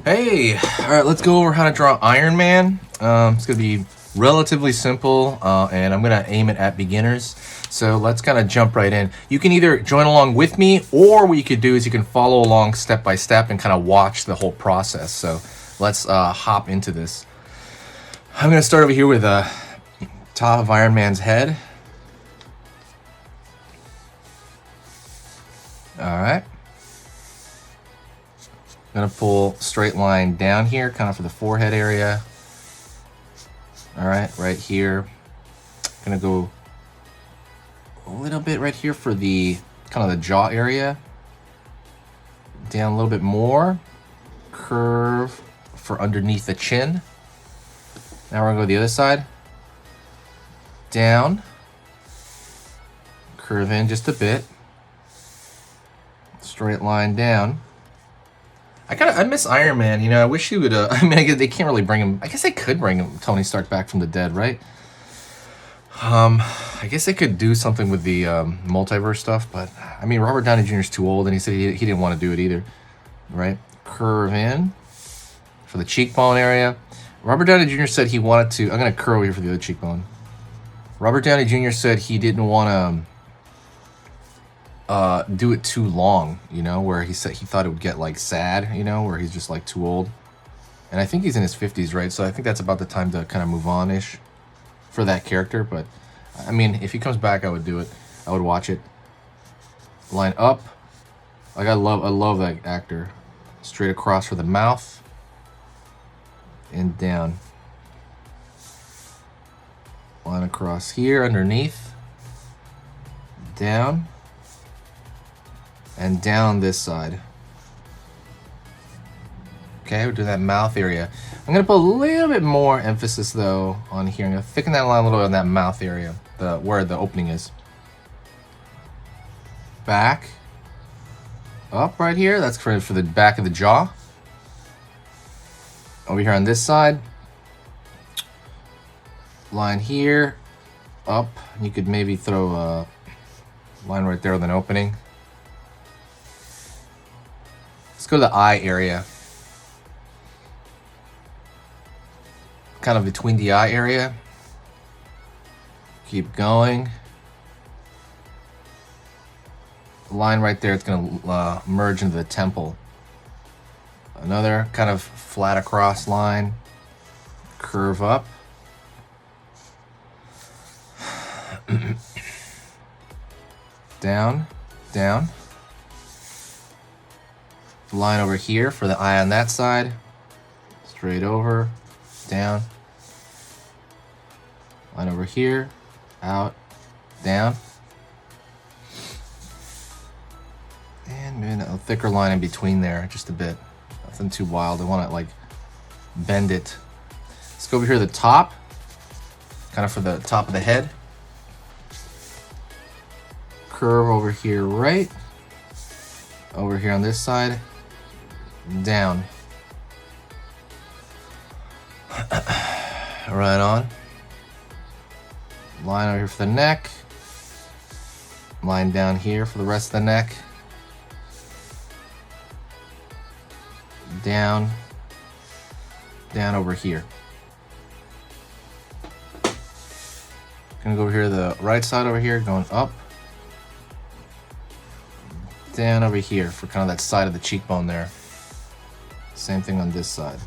Hey, all right, let's go over how to draw Iron Man. It's gonna be relatively simple, and I'm gonna aim it at beginners. So let's kind of jump right in. You can either join along with me, or what you could do is you can follow along step by step and kind of watch the whole process. So let's hop into this. I'm gonna start over here with the top of Iron Man's head. All right. I'm gonna pull straight line down here, kind of for the forehead area. All right here. Gonna go a little bit right here for the kind of the jaw area. Down a little bit more. Curve for underneath the chin. Now we're gonna go to the other side. Down. Curve in just a bit. Straight line down. I miss Iron Man. You know, I wish he would. I mean, I guess they can't really bring him. I guess they could bring him Tony Stark back from the dead, right? I guess they could do something with the multiverse stuff, but I mean, Robert Downey Jr. is too old, and he said he didn't want to do it either, right? Curve in for the cheekbone area. Robert Downey Jr. said he wanted to. I'm gonna curl here for the other cheekbone. Robert Downey Jr. said he didn't want to do it too long, you know, where he said he thought it would get like sad, you know, where he's just like too old. And I think he's in his 50s, right? So I think that's about the time to kind of move on ish for that character. But I mean, if he comes back, I would do it. I would watch it. Line up. Like I love that actor. Straight across for the mouth and down. Line across here underneath. Down. And down this side. Okay, we'll do that mouth area. I'm gonna put a little bit more emphasis though on here. I'm gonna thicken that line a little bit on that mouth area, where the opening is. Back. Up right here, that's for the back of the jaw. Over here on this side. Line here. Up. You could maybe throw a line right there with an opening. Let's go to the eye area. Kind of between the eye area. Keep going. The line right there, it's going to merge into the temple. Another kind of flat across line. Curve up. Down, down. Line over here for the eye on that side. Straight over, down. Line over here, out, down. And maybe a thicker line in between there, just a bit. Nothing too wild. I want to like bend it. Let's go over here to the top, kind of for the top of the head. Curve over here, right. Over here on this side. Down. Right on. Line over here for the neck. Line down here for the rest of the neck. Down. Down over here. Gonna go over here to the right side over here, going up. Down over here for kind of that side of the cheekbone there. Same thing on this side.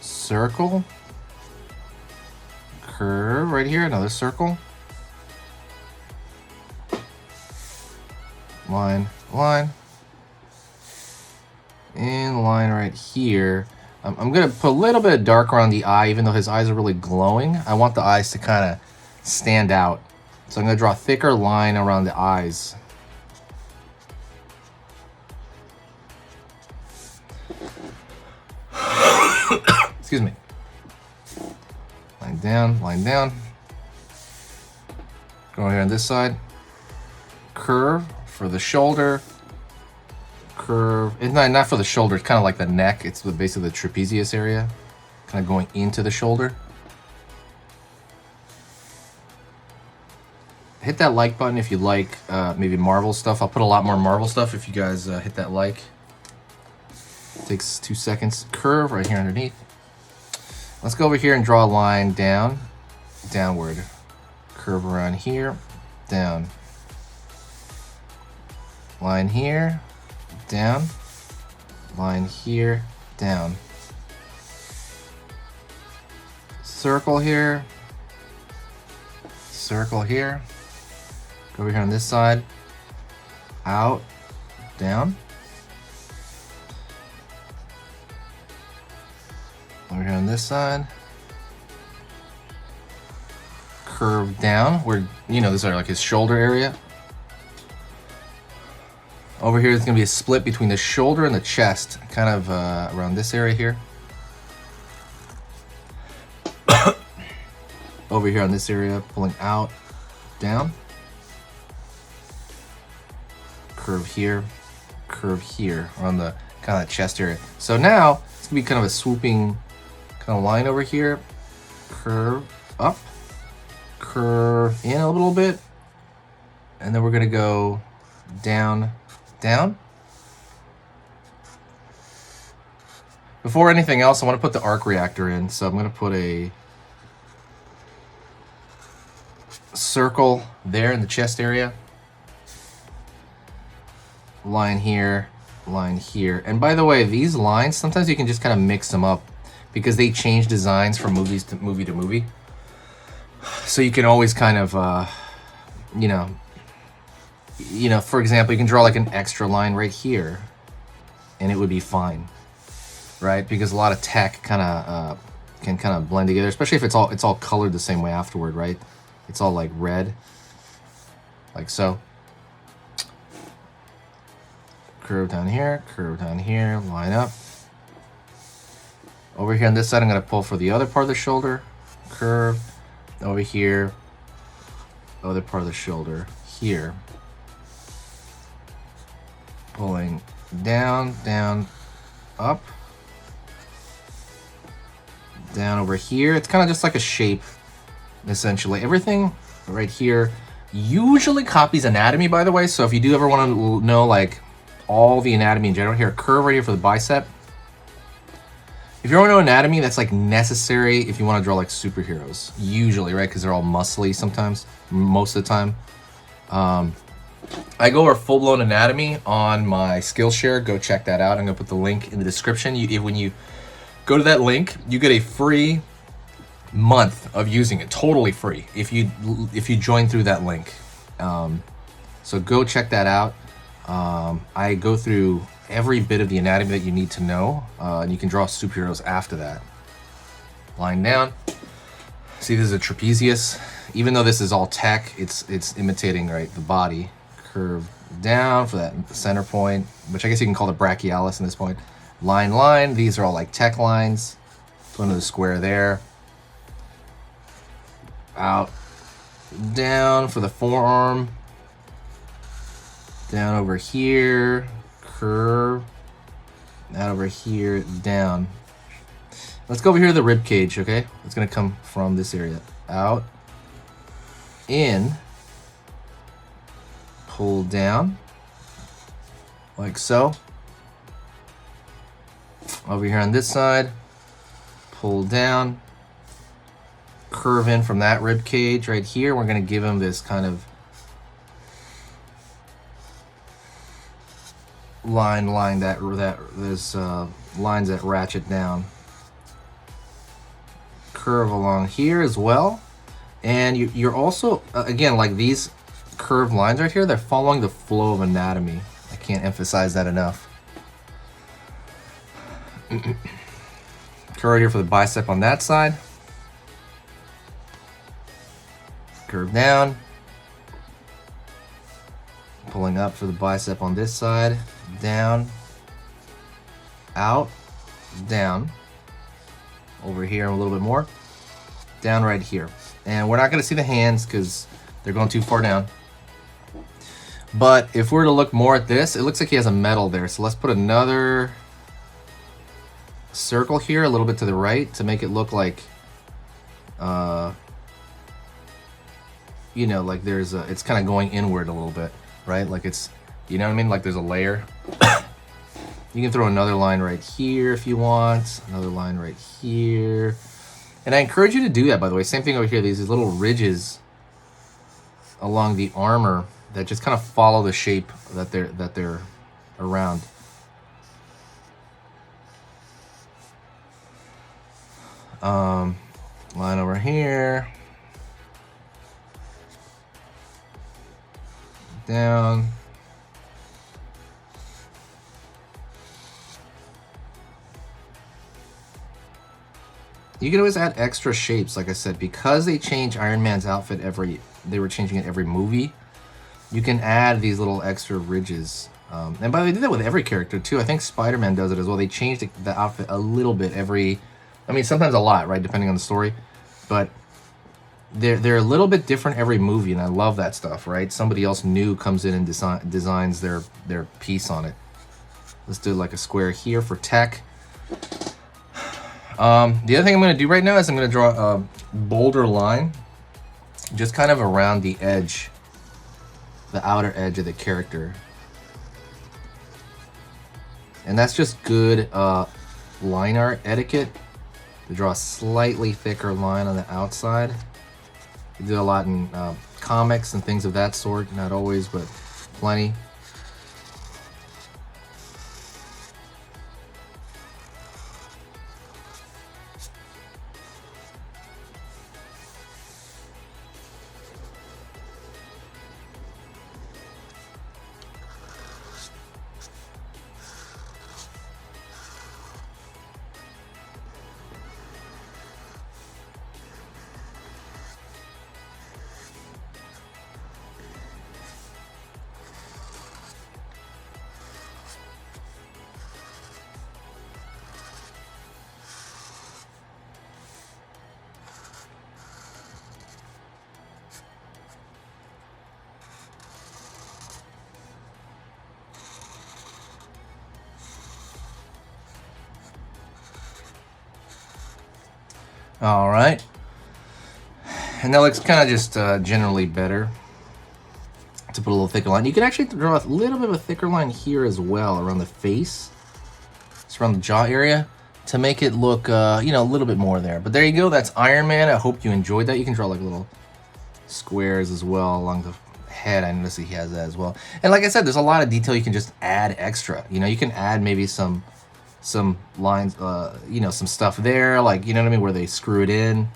Circle. Curve right here, another circle. Line, line. And line right here. I'm gonna put a little bit of dark around the eye, even though his eyes are really glowing. I want the eyes to kind of stand out. So I'm gonna draw a thicker line around the eyes. Excuse me. Line down, line down. Go here on this side. Curve for the shoulder. Curve. It's not for the shoulder, it's kind of like the neck. It's basically the trapezius area. Kind of going into the shoulder. hit that like button if you like maybe Marvel stuff. I'll put a lot more Marvel stuff if you guys hit that like. Takes 2 seconds. Curve right here underneath. Let's go over here and draw a line down, downward. Curve around here, down. Line here, down. Line here, down. Circle here. Circle here. Go over here on this side. Out, down. Over here on this side. Curve down, where, you know, this is like his shoulder area. Over here, there's gonna be a split between the shoulder and the chest, kind of around this area here. Over here on this area, pulling out, down. Curve here on the kind of chest area. So now it's gonna be kind of a swooping kind of line over here. Curve up, curve in a little bit, and then we're gonna go down, down. Before anything else, I want to put the arc reactor in, so I'm gonna put a circle there in the chest area. Line here, line here. And by the way, these lines, sometimes you can just kind of mix them up because they change designs from movies to movie. So you can always kind of, you know, for example, you can draw like an extra line right here and it would be fine, right? Because a lot of tech kind of can kind of blend together, especially if it's all colored the same way afterward, right? It's all like red, like so. Curve down here, line up. Over here on this side, I'm going to pull for the other part of the shoulder. Curve. Over here, other part of the shoulder. Here. Pulling down, down, up. Down over here. It's kind of just like a shape, essentially. Everything right here usually copies anatomy, by the way. So if you do ever want to know, like, all the anatomy in general, here, curve right here for the bicep. If you want to know anatomy, that's like necessary if you want to draw like superheroes, usually, right? Because they're all muscly sometimes, most of the time. I go over full-blown anatomy on my Skillshare. Go check that out. I'm gonna put the link in the description. When you go to that link, you get a free month of using it, totally free, if you join through that link. So go check that out. I go through every bit of the anatomy that you need to know, and you can draw superheroes after that. Line down. See, this is a trapezius. Even though this is all tech, it's imitating, right, the body. Curve down for that center point, which I guess you can call the brachialis in this point. Line. These are all like tech lines. Go into the square there. Out. Down for the forearm. Down over here, curve, out over here, down. Let's go over here to the rib cage, okay? It's gonna come from this area. Out, in, pull down, like so. Over here on this side, pull down, curve in from that rib cage right here. We're gonna give him this kind of line that there's lines that ratchet down. Curve along here as well, and you're also again, like these curved lines right here, they're following the flow of anatomy. I can't emphasize that enough. Curve right here for the bicep on that side. Curve down. Pulling up for the bicep on this side. Down. Out. Down. Over here a little bit more. Down right here. And we're not going to see the hands because they're going too far down. But if we're to look more at this, it looks like he has a medal there. So let's put another circle here a little bit to the right to make it look like, you know, like there's a, it's kind of going inward a little bit, right? Like it's, you know what I mean? Like there's a layer. You can throw another line right here if you want, another line right here. And I encourage you to do that, by the way. Same thing over here, these little ridges along the armor that just kind of follow the shape that they're around. Line over here. Down. You can always add extra shapes, like I said, because they change Iron Man's outfit they were changing it every movie. You can add these little extra ridges. And by the way, they did that with every character too. I think Spider-Man does it as well. They changed the outfit a little bit I mean, sometimes a lot, right, depending on the story. But they're a little bit different every movie, and I love that stuff, right? Somebody else new comes in and designs their piece on it. Let's do like a square here for tech. The other thing I'm going to do right now is I'm going to draw a bolder line just kind of around the edge, the outer edge of the character. And that's just good line art etiquette, to draw a slightly thicker line on the outside. You do a lot in comics and things of that sort, not always, but plenty. All right, and that looks kind of just generally better to put a little thicker line. You can actually draw a little bit of a thicker line here as well around the face, just around the jaw area, to make it look, you know, a little bit more there. But there you go, that's Iron Man. I hope you enjoyed that. You can draw like little squares as well along the head. I noticed he has that as well. And like I said, there's a lot of detail you can just add extra. You know, you can add maybe some lines, you know, some stuff there, like, you know what I mean, where they screw it in.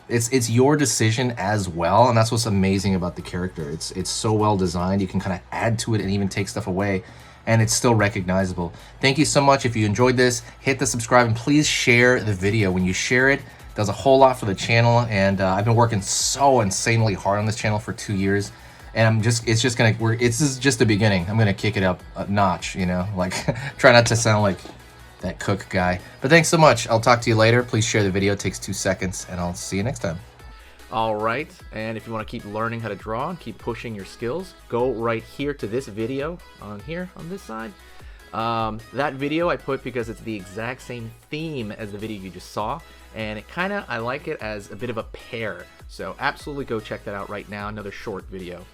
It's your decision as well, and that's what's amazing about the character. It's so well designed. You can kind of add to it and even take stuff away, and it's still recognizable. Thank you so much. If you enjoyed this, hit the subscribe, and please share the video. When you share it, it does a whole lot for the channel, and I've been working so insanely hard on this channel for 2 years, and this is just the beginning. I'm gonna kick it up a notch, you know, like try not to sound like that cook guy. But thanks so much. I'll talk to you later. Please share the video. It takes 2 seconds, and I'll see you next time. All right, and if you want to keep learning how to draw and keep pushing your skills, go right here to this video on here on this side. That video I put because it's the exact same theme as the video you just saw, and I like it as a bit of a pair. So absolutely go check that out right now. Another short video.